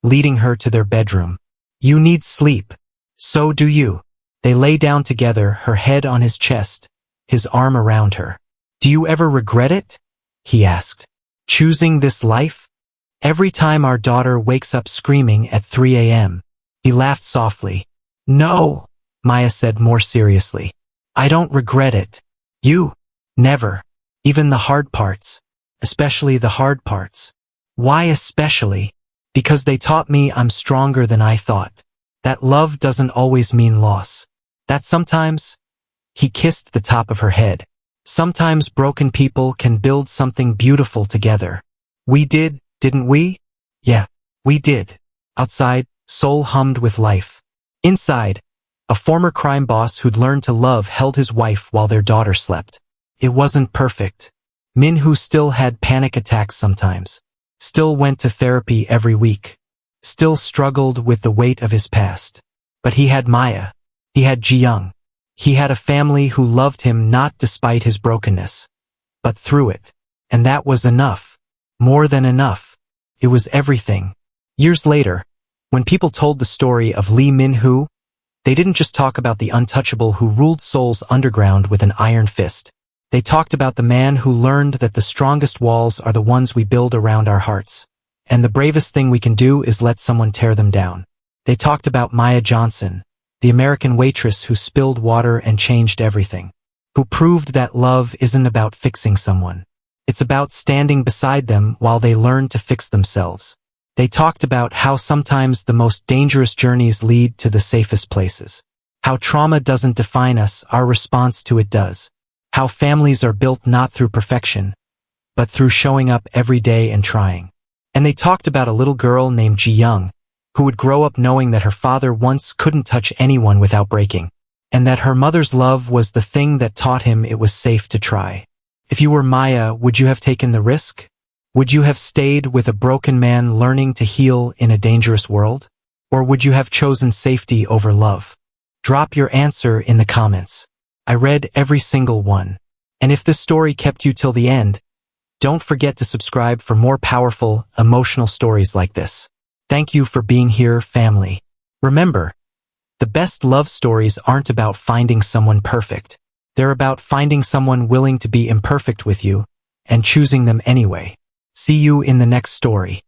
leading her to their bedroom. You need sleep. So do you. They lay down together, her head on his chest, his arm around her. Do you ever regret it? He asked. Choosing this life? Every time our daughter wakes up screaming at 3 a.m. He laughed softly. No, Maya said more seriously. I don't regret it. You? Never. Even the hard parts. Especially the hard parts. Why especially? Because they taught me I'm stronger than I thought. That love doesn't always mean loss. That sometimes, he kissed the top of her head. Sometimes broken people can build something beautiful together. We did, didn't we? Yeah, we did. Outside, Seoul hummed with life. Inside, a former crime boss who'd learned to love held his wife while their daughter slept. It wasn't perfect. Minhoo still had panic attacks sometimes. Still went to therapy every week. Still struggled with the weight of his past. But he had Maya. He had Jiyoung. He had a family who loved him not despite his brokenness, but through it. And that was enough. More than enough. It was everything. Years later, when people told the story of Lee Min-ho, they didn't just talk about the untouchable who ruled Seoul's underground with an iron fist. They talked about the man who learned that the strongest walls are the ones we build around our hearts. And the bravest thing we can do is let someone tear them down. They talked about Maya Johnson, the American waitress who spilled water and changed everything, who proved that love isn't about fixing someone. It's about standing beside them while they learn to fix themselves. They talked about how sometimes the most dangerous journeys lead to the safest places. How trauma doesn't define us, our response to it does. How families are built not through perfection, but through showing up every day and trying. And they talked about a little girl named Ji-young, who would grow up knowing that her father once couldn't touch anyone without breaking, and that her mother's love was the thing that taught him it was safe to try. If you were Maya, would you have taken the risk? Would you have stayed with a broken man learning to heal in a dangerous world? Or would you have chosen safety over love? Drop your answer in the comments. I read every single one. And if this story kept you till the end, don't forget to subscribe for more powerful, emotional stories like this. Thank you for being here, family. Remember, the best love stories aren't about finding someone perfect. They're about finding someone willing to be imperfect with you and choosing them anyway. See you in the next story.